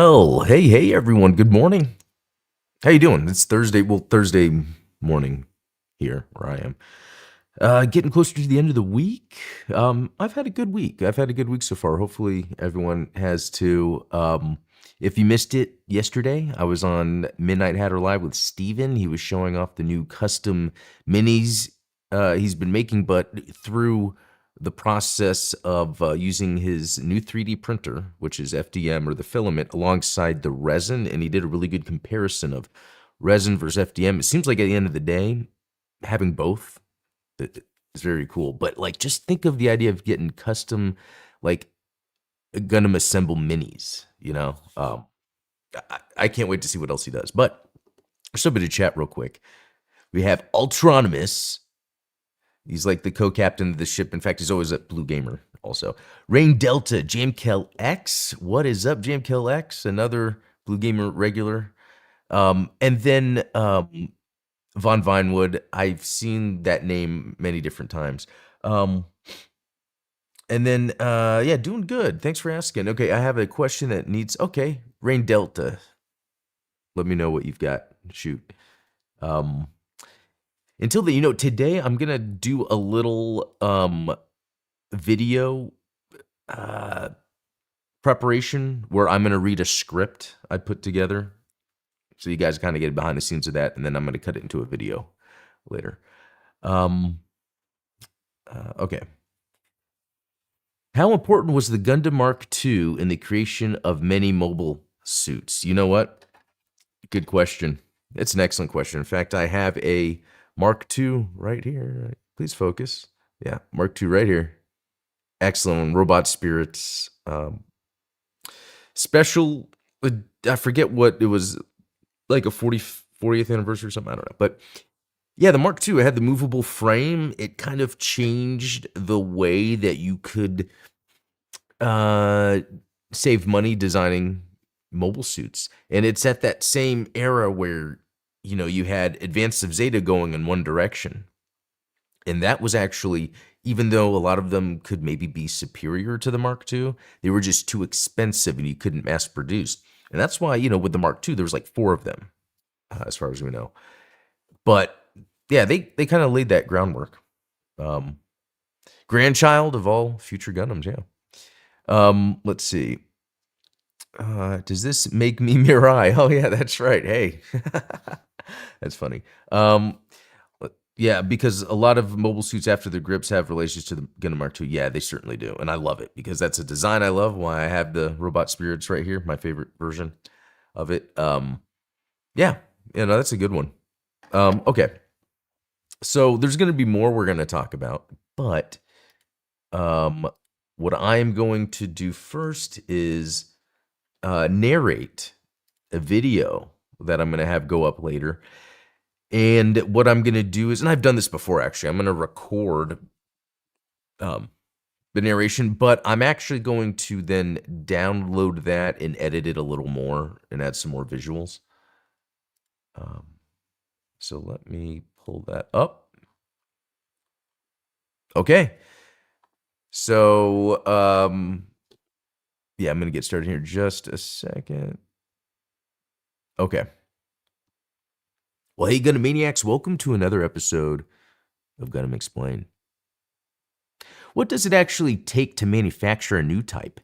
Well, hey everyone. Good morning. How you doing? It's Thursday. Well, Thursday morning here where I am. Getting closer to the end of the week. I've had a good week. I've had a good week so far. Hopefully everyone has too. If you missed it yesterday, I was on Midnight Hatter Live with Steven. He was showing off the new custom minis he's been making, but through the process of using his new 3D printer, which is FDM or the filament, alongside the resin, and he did a really good comparison of resin versus FDM. It seems like at the end of the day, having both is very cool. But like, just think of the idea of getting custom, like Gundam assemble minis. I can't wait to see what else he does. But there's somebody to chat real quick. We have Ultronymous. He's like the co-captain of the ship. In fact, he's always at Blue Gamer also. Rain Delta, Jamkel X. What is up, Jamkel X? Another Blue Gamer regular. And then Von Vinewood. I've seen that name many different times. And then, yeah, doing good. Thanks for asking. Okay, I have a question that needs, okay, Rain Delta. Let me know what you've got. Shoot. Until then, today I'm going to do a little video preparation where I'm going to read a script I put together. So you guys kind of get behind the scenes of that, and then I'm going to cut it into a video later. Okay. How important was the Gundam Mark II in the creation of many mobile suits? You know what? Good question. It's an excellent question. In fact, I have a Mark II right here. Please focus. Yeah, Mark II right here. Excellent one. Robot Spirits. Special, I forget what it was, like a 40th anniversary or something. I don't know. But yeah, the Mark II, it had the movable frame. It kind of changed the way that you could save money designing mobile suits. And it's at that same era where, you had Advanced of Zeta going in one direction. And that was actually, even though a lot of them could maybe be superior to the Mark II, they were just too expensive and you couldn't mass produce. And that's why, with the Mark II, there was like 4 of them, as far as we know. But yeah, they kind of laid that groundwork. Grandchild of all future Gundams, yeah. Let's see. Does this make me Mirai? Oh yeah, that's right. Hey, that's funny. Yeah, because a lot of mobile suits after the grips have relations to the Gundam Mark II. Yeah, they certainly do, and I love it because that's a design I love. Why I have the Robot Spirits right here, my favorite version of it. Yeah, that's a good one. Okay, so there's going to be more we're going to talk about, but what I am going to do first is narrate a video that I'm going to have go up later. And what I'm going to do is, and I've done this before actually, I'm going to record the narration, but I'm actually going to then download that and edit it a little more and add some more visuals. So let me pull that up. Okay. So, yeah, I'm going to get started here in just a second. Okay. Well, hey, Gundam Maniacs, welcome to another episode of Gundam Explained. What does it actually take to manufacture a Newtype?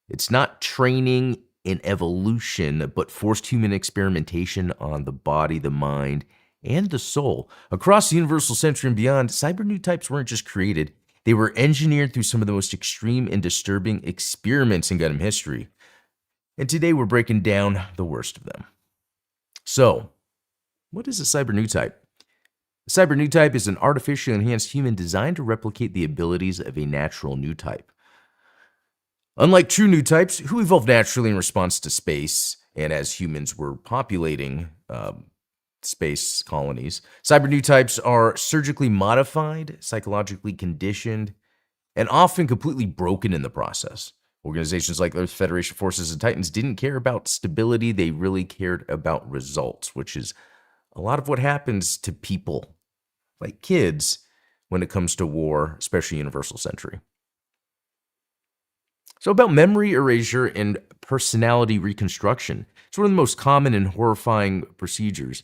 It's not training and evolution, but forced human experimentation on the body, the mind, and the soul. Across the universal century and beyond, cyber Newtypes weren't just created, they were engineered through some of the most extreme and disturbing experiments in Gundam history. And today we're breaking down the worst of them. So, what is a cyber Newtype? A cyber Newtype is an artificially enhanced human designed to replicate the abilities of a natural Newtype. Unlike true Newtypes, who evolved naturally in response to space, and as humans were populating space colonies, cyber Newtypes are surgically modified, psychologically conditioned, and often completely broken in the process. Organizations like Earth Federation Forces and Titans didn't care about stability, they really cared about results, which is a lot of what happens to people, like kids, when it comes to war, especially Universal Century. So, about memory erasure and personality reconstruction. It's one of the most common and horrifying procedures,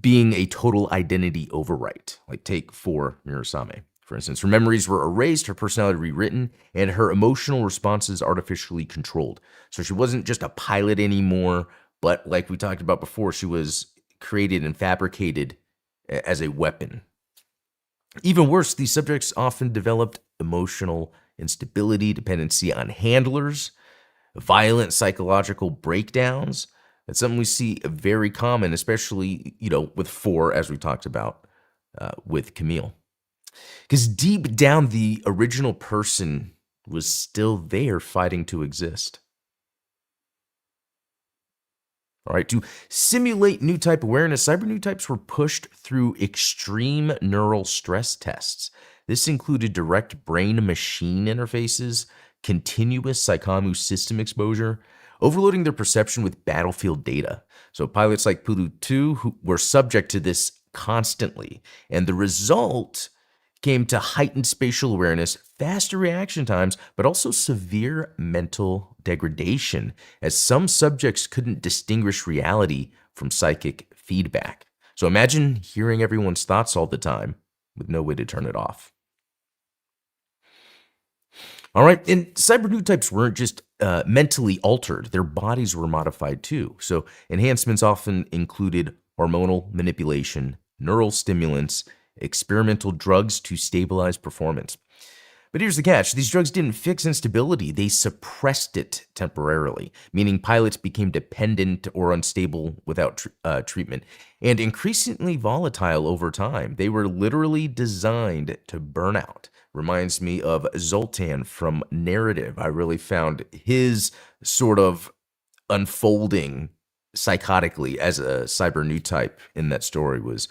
being a total identity overwrite. Like, take for Mirasame, for instance. Her memories were erased, her personality rewritten, and her emotional responses artificially controlled. So, she wasn't just a pilot anymore, but like we talked about before, she was created and fabricated as a weapon. Even worse, these subjects often developed emotional instability, dependency on handlers, violent psychological breakdowns. That's something we see very common, especially, with four, as we talked about with Camille. Because deep down, the original person was still there fighting to exist. All right, to simulate Newtype awareness, cyber Newtypes were pushed through extreme neural stress tests. This included direct brain-machine interfaces, continuous Psychomu system exposure, overloading their perception with battlefield data. So pilots like Pulu 2 who were subject to this constantly, and the result came to heightened spatial awareness, faster reaction times, but also severe mental degradation, as some subjects couldn't distinguish reality from psychic feedback. So imagine hearing everyone's thoughts all the time with no way to turn it off. All right, and cyber Newtypes weren't just mentally altered, their bodies were modified too. So enhancements often included hormonal manipulation, neural stimulants, experimental drugs to stabilize performance. But here's the catch. These drugs didn't fix instability, they suppressed it temporarily, meaning pilots became dependent or unstable without treatment, and increasingly volatile over time. They were literally designed to burn out. Reminds me of Zoltan from Narrative. I really found his sort of unfolding psychotically as a cyber Newtype in that story was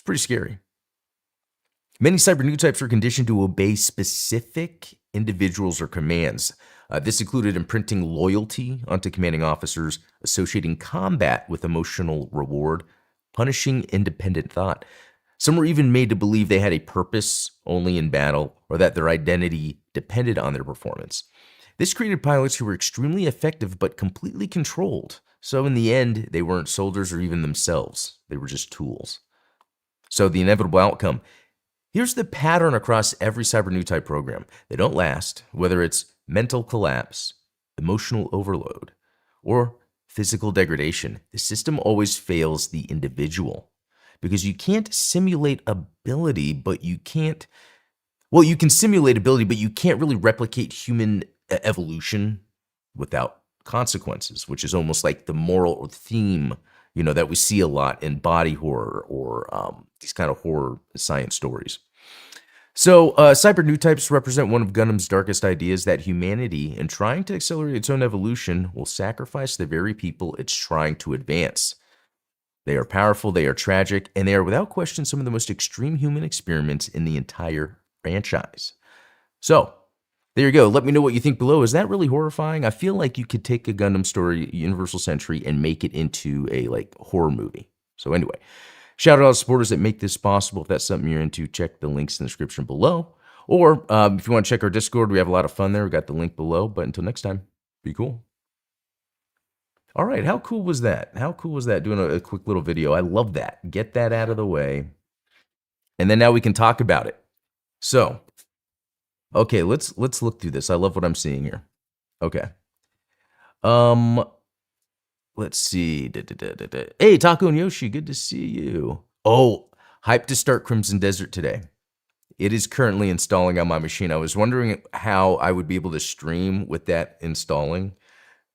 pretty scary. Many cyber Newtypes were conditioned to obey specific individuals or commands. This included imprinting loyalty onto commanding officers, associating combat with emotional reward, punishing independent thought. Some were even made to believe they had a purpose only in battle, or that their identity depended on their performance. This created pilots who were extremely effective but completely controlled. So in the end, they weren't soldiers or even themselves. They were just tools. So the inevitable outcome. Here's the pattern across every cyber Newtype program. They don't last, whether it's mental collapse, emotional overload, or physical degradation. The system always fails the individual because you can't simulate ability, but you can't, well, you can simulate ability, but you can't really replicate human evolution without consequences, which is almost like the moral theme, that we see a lot in body horror or these kind of horror science stories. So, cyber Newtypes represent one of Gundam's darkest ideas, that humanity, in trying to accelerate its own evolution, will sacrifice the very people it's trying to advance. They are powerful, they are tragic, and they are without question some of the most extreme human experiments in the entire franchise. So, there you go. Let me know what you think below. Is that really horrifying? I feel like you could take a Gundam story, Universal Century, and make it into a horror movie. So anyway, shout out to all the supporters that make this possible. If that's something you're into, check the links in the description below. Or if you want to check our Discord, we have a lot of fun there. We got the link below. But until next time, be cool. All right, how cool was that? How cool was that, doing a quick little video? I love that. Get that out of the way. And then now we can talk about it. So, okay, let's look through this. I love what I'm seeing here. Okay. Let's see. Hey, Taco and Yoshi, good to see you. Oh, hyped to start Crimson Desert today. It is currently installing on my machine. I was wondering how I would be able to stream with that installing.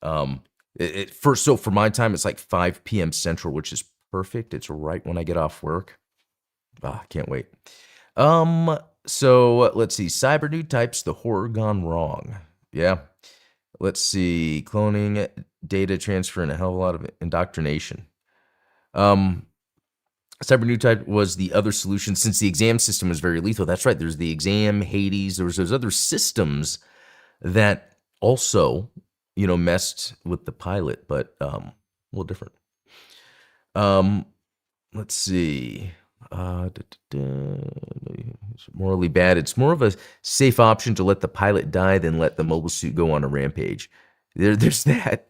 So for my time, it's like 5 p.m. Central, which is perfect. It's right when I get off work. Can't wait. So let's see. Cyber Newtypes, the horror gone wrong. Yeah. Let's see. Cloning, data transfer, and a hell of a lot of indoctrination. Cyber Newtype was the other solution since the exam system was very lethal. That's right. There's the exam, Hades. There was those other systems that also, messed with the pilot, but a little different. Let's see. It's morally bad. It's more of a safe option to let the pilot die than let the mobile suit go on a rampage. There's that,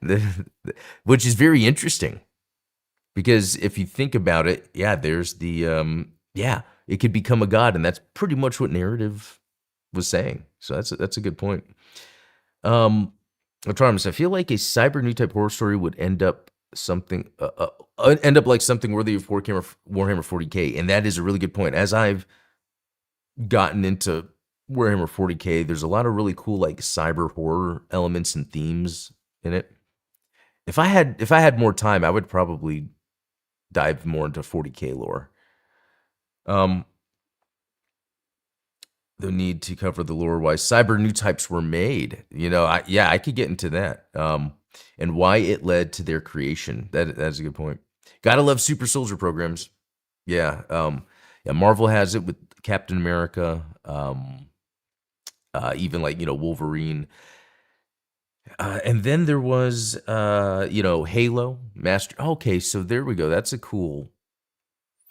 which is very interesting because if you think about it, yeah, there's the yeah, it could become a god, and that's pretty much what narrative was saying. So that's a good point. Autonomous. I feel like a cyber new type horror story would end up like something worthy of Warhammer 40K, and that is a really good point. As I've gotten into Warhammer 40K, there's a lot of really cool like cyber horror elements and themes in it. If I had more time, I would probably dive more into 40K lore. The need to cover the lore why cyber new types were made. I could get into that. And why it led to their creation. That's a good point. Gotta love super soldier programs. Yeah. Yeah, Marvel has it with Captain America. Even like, Wolverine. And then there was Halo Master. Okay, so there we go. That's a cool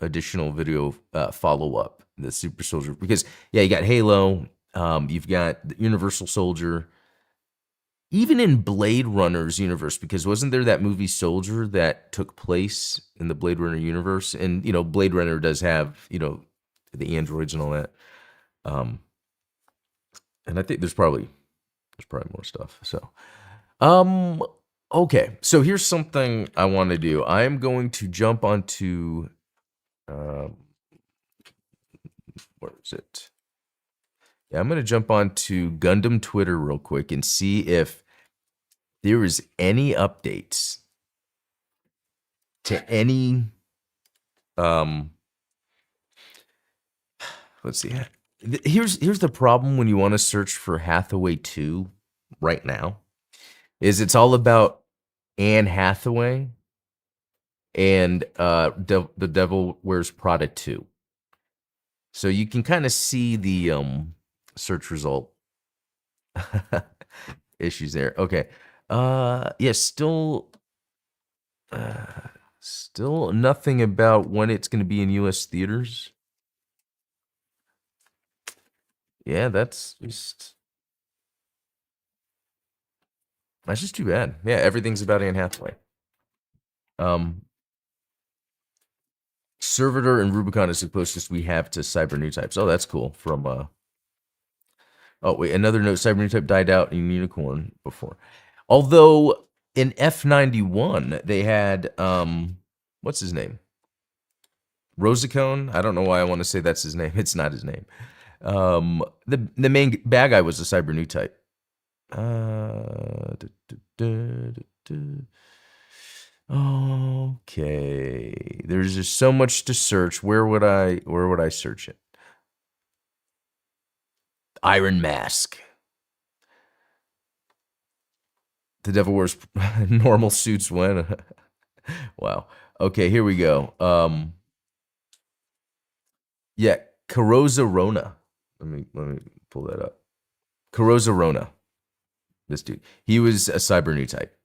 additional video follow up, the super soldier, because yeah, you got Halo, you've got the Universal Soldier, even in Blade Runner's universe, because wasn't there that movie Soldier that took place in the Blade Runner universe? And Blade Runner does have the androids and all that, and I think there's probably more stuff. So okay, so here's something I want to do. I am going to jump onto where is it? Yeah, I'm going to jump onto Gundam Twitter real quick and see if there is any updates to any let's see. Here's the problem when you want to search for Hathaway 2 right now is it's all about Anne Hathaway and The Devil Wears Prada 2. So you can kind of see the search result issues there. Okay. Yeah, still nothing about when it's going to be in US theaters. Yeah, that's just too bad. Yeah, everything's about Anne Hathaway. Servitor and Rubicon is the closest we have to cyber new types. Oh, that's cool. From oh wait, another note: cyber new type died out in Unicorn before. Although in F91 they had what's his name? Rosicone. I don't know why I want to say that's his name. It's not his name. The main bad guy was a cyber new type. Okay, there's just so much to search. Where would I search it? Iron Mask. The Devil Wears normal suits when. Wow. Okay, here we go. Yeah, Carosa Rona. Let me pull that up. Carosa Rona. This dude. He was a cyber new type.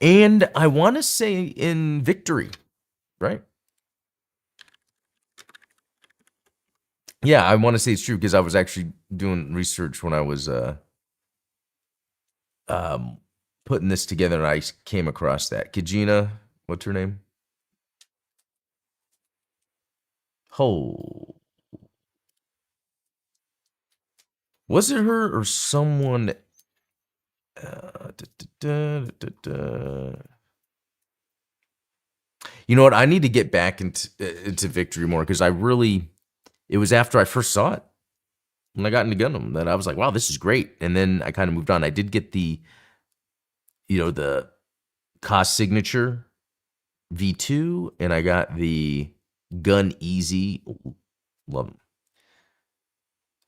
And I want to say in Victory, right? Yeah, I want to say it's true because I was actually doing research when I was putting this together, and I came across that. Kajina, what's her name? Oh, was it her or someone? You know what? I need to get back into Victory more because it was after I first saw it when I got into Gundam that I was like, wow, this is great. And then I kind of moved on. I did get the cost signature V2, and I got the Gun Easy. Ooh, love them.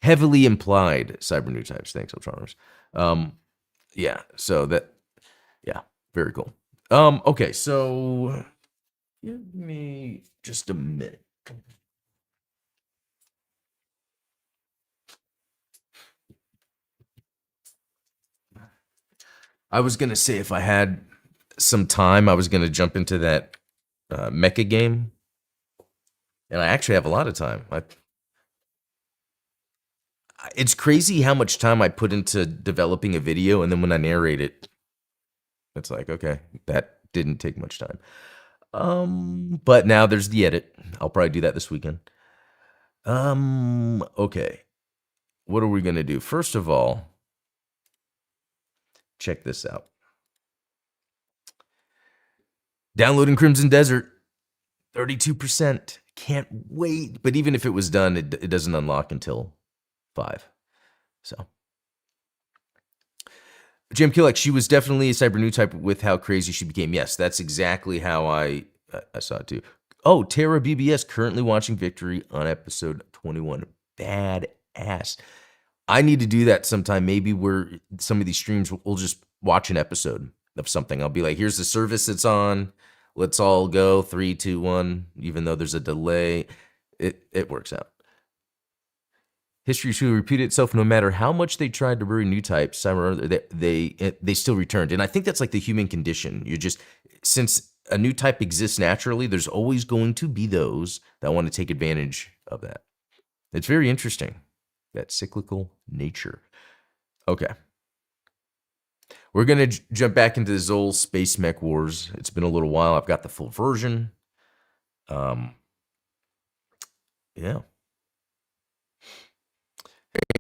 Heavily implied cyber new types. Thanks, Ultroners. Yeah, so yeah, very cool. Okay, so give me just a minute. I was gonna say if I had some time, I was gonna jump into that mecha game. And I actually have a lot of time. It's crazy how much time I put into developing a video, and then when I narrate it, it's like, okay, that didn't take much time. But now there's the edit. I'll probably do that this weekend. Okay. What are we gonna do? First of all, check this out. Downloading Crimson Desert, 32%. Can't wait. But even if it was done, it doesn't unlock until 5. So. Jim Killick, she was definitely a cyber Newtype with how crazy she became. Yes, that's exactly how I saw it too. Oh, Tara BBS currently watching Victory on episode 21. Badass. I need to do that sometime. Maybe where some of these streams we'll just watch an episode of something. I'll be like, here's the service it's on. Let's all go 3, 2, 1. Even though there's a delay, it works out. History should repeat itself no matter how much they tried to bury Newtypes. They still returned. And I think that's like the human condition. Since a new type exists naturally, there's always going to be those that want to take advantage of that. It's very interesting, that cyclical nature. Okay. We're going to jump back into the XOL Space Mech Wars. It's been a little while. I've got the full version. Yeah.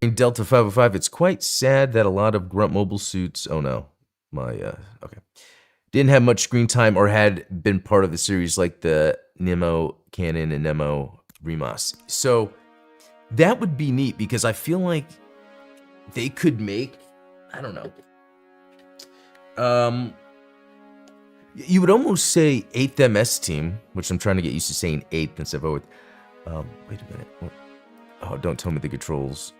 In Delta 505, it's quite sad that a lot of Grunt mobile suits, oh no, okay, didn't have much screen time or had been part of the series like the Nemo Canon and Nemo Remas. So that would be neat because I feel like they could make, I don't know, you would almost say 8th MS team, which I'm trying to get used to saying 8th instead of 0th. Wait a minute. Oh, don't tell me the controls.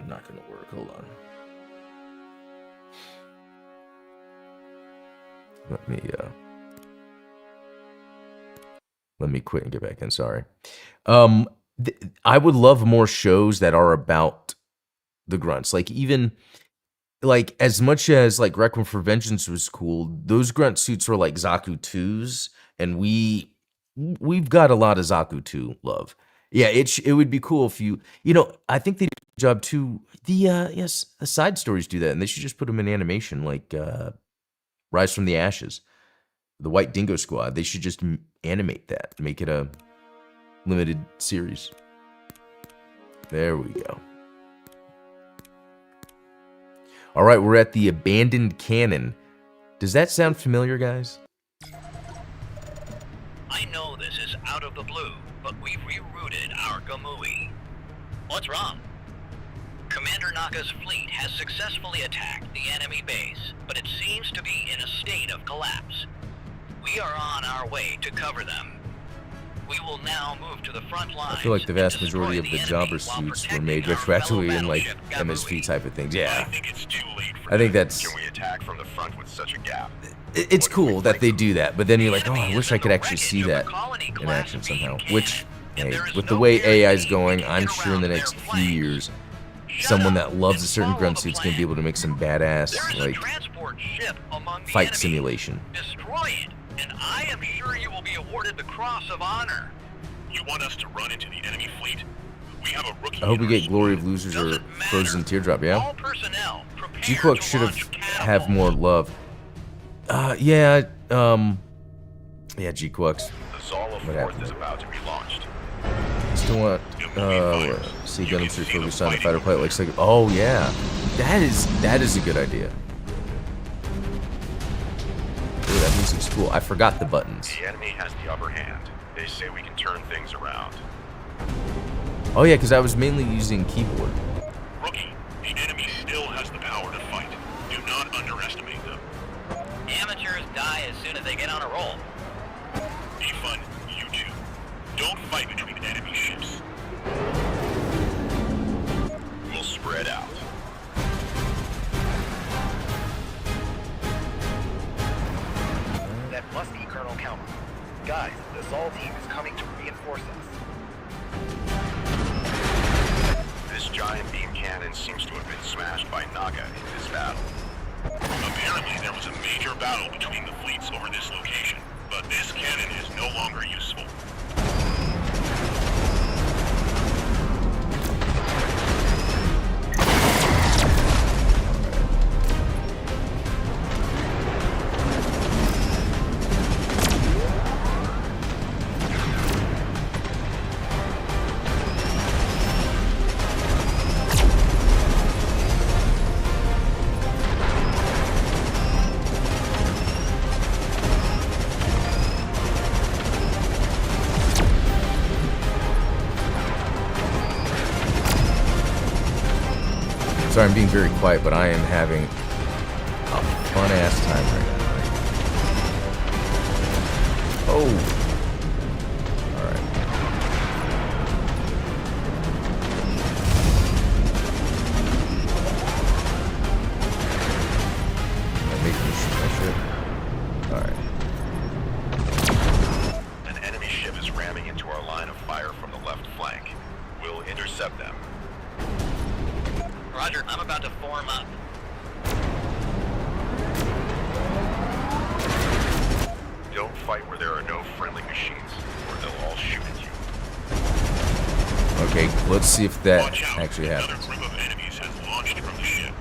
Not gonna work. Hold on. Let me quit and get back in. Sorry. I would love more shows that are about the grunts. Like even like as much as like Requiem for Vengeance was cool, those grunt suits were like Zaku 2s, and we've got a lot of Zaku 2 love. Yeah, it would be cool if I think they did a good job too. The side stories do that, and they should just put them in animation, like Rise from the Ashes, the White Dingo Squad. They should just animate that, make it a limited series. There we go. All right, we're at the Abandoned Cannon. Does that sound familiar, guys? I know this is out of the blue, but we've rerouted our Gamui. What's wrong? Commander Naka's fleet has successfully attacked the enemy base, but it seems to be in a state of collapse. We are on our way to cover them. We will now move to the front lines. I feel like the vast majority of the jobber suits were made retroactively in like MSV type of things. Yeah. I think it's too late for I think that. that's... Can we attack from the front with such a gap? It's cool that they do that, but then you're like, oh, I wish I could actually see that in action somehow. Which, hey, with the way AI is going, I'm sure in the next few years, someone that loves a certain grunt suit's gonna be able to make some badass, like, fight simulation. Destroy it, and I am sure you will be awarded the Cross of Honor. You want us to run into the enemy fleet? We have a rookie. I hope we get Glory of Losers or Frozen Teardrop, yeah? All personnel, prepare G-Quook to should launch have more love. Yeah, G-Quooks. The Zol of Fourth is about to be launched. Still want, see Gundam Street focused on a fighter pilot like second. Oh, yeah. That is a good idea. Ooh, that music's cool. I forgot the buttons. The enemy has the upper hand. They say we can turn things around. Oh, yeah, because I was mainly using keyboard. Rookie, the enemy still has the power to fight. Do not underestimate them. Amateurs die as soon as they get on a roll. Be fun, you two. Don't fight between enemy ships. We'll spread out. That must be Colonel Kalma. Guys, the Zol team is coming to reinforce us. This giant beam cannon seems to have been smashed by Naga in this battle. Apparently there was a major battle between the fleets over this location, but this cannon is no longer useful. Sorry, I'm being very quiet, but I am having a fun-ass time right now. Oh! Alright. Am I making this shit? Alright. An enemy ship is ramming into our line of fire from the left flank. We'll intercept them. Roger, I'm about to form up. Don't fight where there are no friendly machines, or they'll all shoot at you. Okay, let's see if that Watch out. actually Another happens. group of enemies has launched from the ship.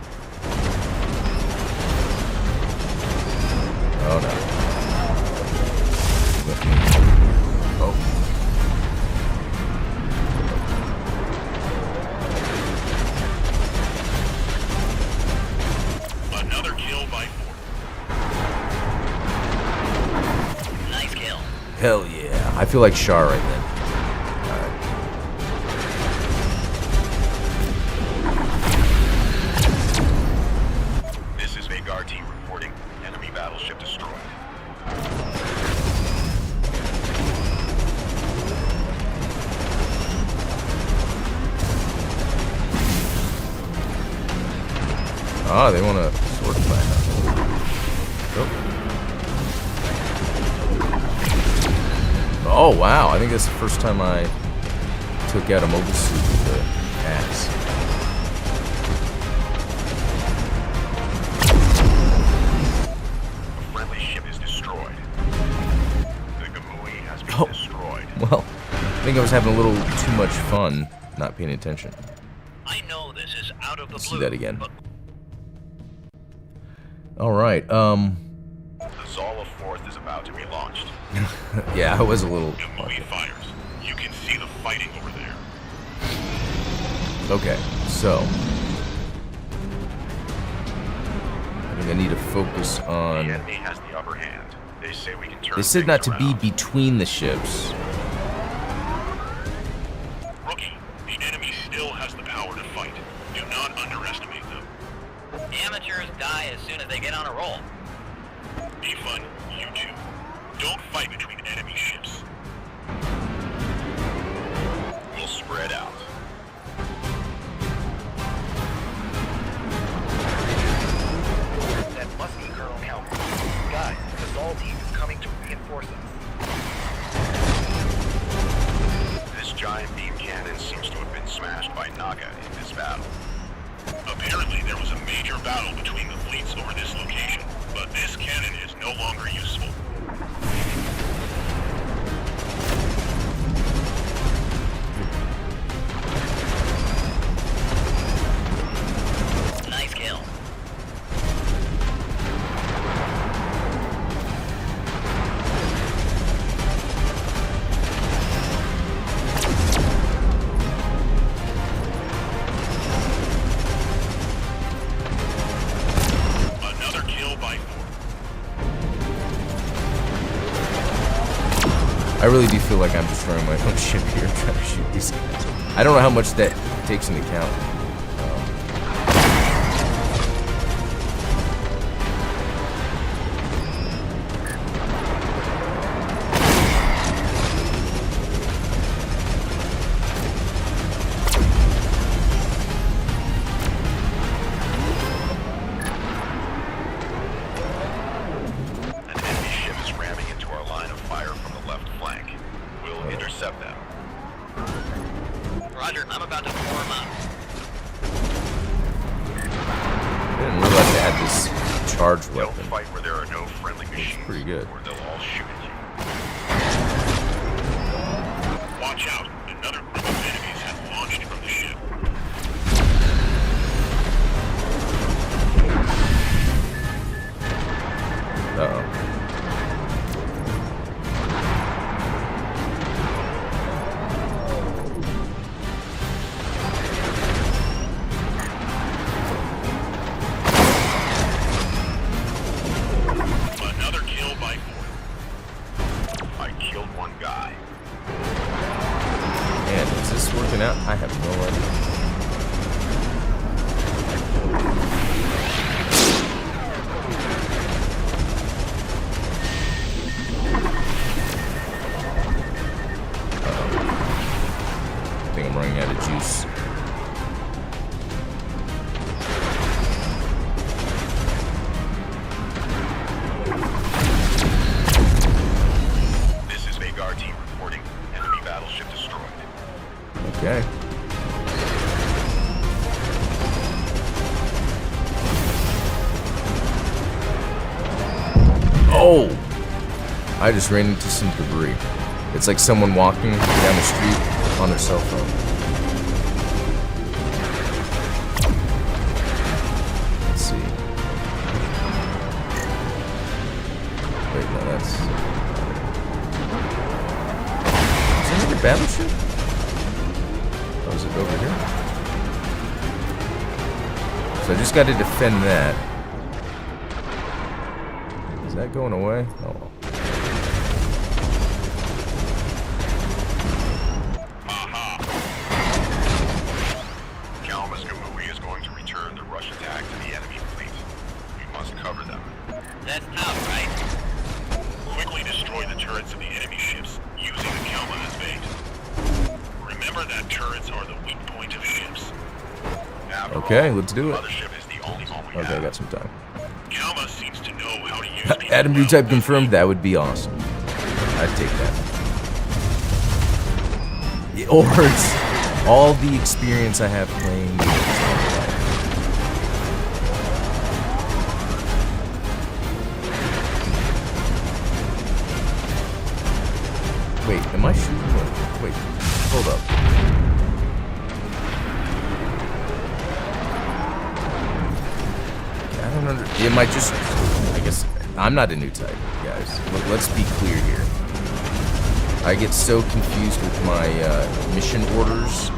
Oh no. Let me... Oh. Another kill by 4. Nice kill. Hell yeah. I feel like Char right then. Alright. This is Vagar team reporting. Enemy battleship destroyed. Ah, they want to sword fight now. Oh, wow. I think that's the first time I took out a mobile suit with the axe. A friendly ship is destroyed. The Gamui has been Oh. destroyed. Well, I think I was having a little too much fun not paying attention. I know this is out of the Let's blue. do that again. But Alright, The Zola 4th is about to be launched. yeah, I was a little... Gamui fires. You can see the fighting over there. Okay, so... I think I need to focus The on... enemy has the upper hand. They say we can turn They said not to things be around. between the ships. Rookie, the enemy still has the power to fight. Do not underestimate them. amateurs die as soon as they get on a roll. Be fun, you two. Don't fight between enemy ships. We'll spread out. That must be Colonel Calvin. Guys, the Sol team is coming to reinforce us. This giant beam cannon seems to have been smashed by Naga in this battle. Apparently there was a major battle between the fleets over this location, but this cannon is no longer useful. Nice kill. Another kill by 4. I really do feel like I'm destroying my own ship here trying to shoot these guys. I don't know how much that takes into account. An enemy ship is ramming into our line of fire from the left flank. We'll intercept them. Roger, I'm about to form up. I didn't realize they had this charge Don't weapon. fight where there are no friendly machines, pretty good. or they'll all shoot at you. Watch out! Another group of enemies has launched from the ship. Uh-oh. Another kill by 4. I killed one guy. Man, is this working out? I have no idea. I just ran into some debris. It's like someone walking down the street on their cell phone. Let's see. Wait, no, that's... Is there another battleship? Oh, is it over here? So I just got to defend that. Is that going away? Oh, well. That's tough, right? Quickly destroy the turrets of the enemy ships using the Kalma as bait. Remember that turrets are the weak point of ships. After Okay, all, let's do it. the mothership is the only one we Okay, I have. got some time. Kalma seems to know how to use people Adam well. Newtype confirmed. That would be awesome. I'd take that. Or it's all the experience I have playing games. Wait, am I shooting? Wait, hold up. I don't under. Am I just? I guess I'm not a new type, guys. Let's be clear here. I get so confused with my mission orders.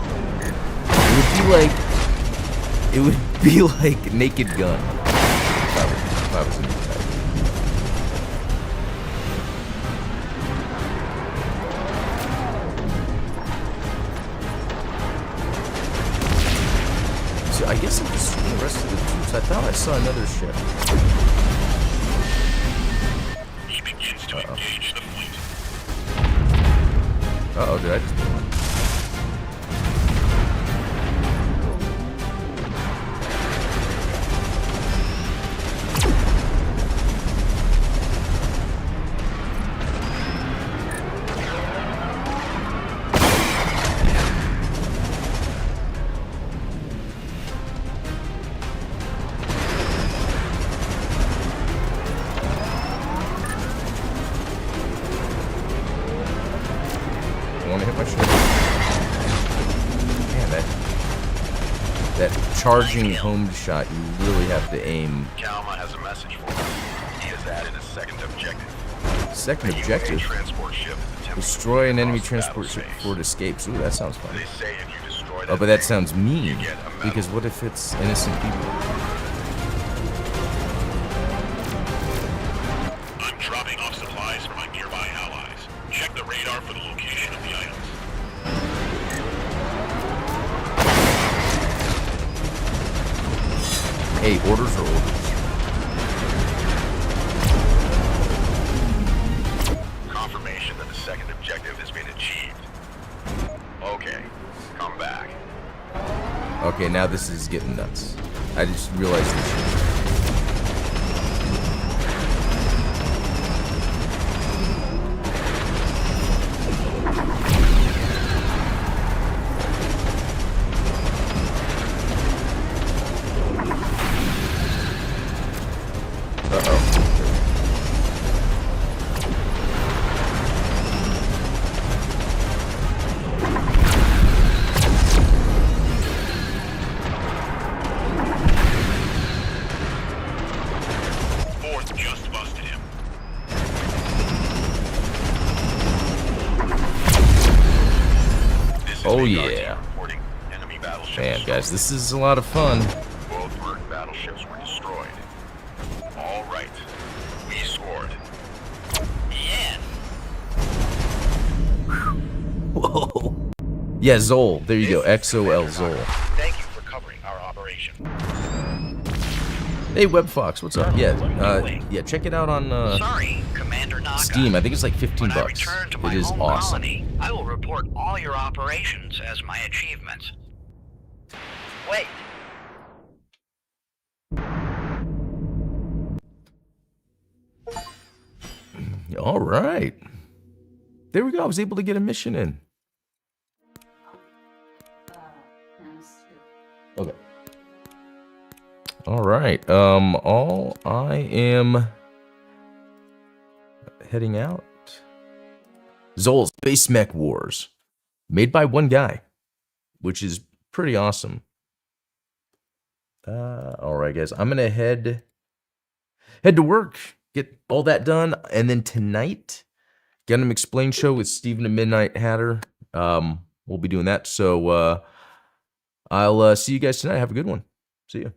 It would be like Naked Gun if I was a new type. So I guess I'm just seeing the rest of the troops. I thought I saw another ship. He begins to engage the fleet. Uh-oh, did I just do one? Want to hit my ship? Man, that charging home shot, you really have to aim. Kalma has a message for us. He has added a second objective. Second A UA objective. transport ship is attempting Destroy an to enemy cross transport ship battle before it escapes. Ooh, that sounds fun. They say if you destroy Oh, but that thing, sounds mean. you get a medal. Because what if it's innocent people? I'm dropping off supplies for my nearby allies. Check the radar for the location of the items. Hey, orders are orders. Confirmation that the second objective has been achieved. Okay, come back. Okay, now this is getting nuts. I just realized this. Fourth just busted him. This is Oh, Vanguard team yeah. reporting. Enemy battleships Man, destroyed. guys, this is a lot of fun. Both Merc battleships were destroyed. All right, we scored. Yes. Whoa. Yeah, Zol. There you go. XOL Zol. Thank you for covering our operation. Hey, WebFox, what's up? Yeah, check it out on Sorry, Commander Naka. Steam. I think it's like 15 When I bucks. return to my It is home awesome. colony, I will report all your operations as my achievements. Wait, All right. There we go. I was able to get a mission in. Okay. All right. All I am heading out. XOL Space Mech Wars, made by one guy, which is pretty awesome. All right, guys, I'm gonna head to work, get all that done, and then tonight, Gundam Explain show with Steven and Midnight Hatter. We'll be doing that. So I'll see you guys tonight. Have a good one. See you.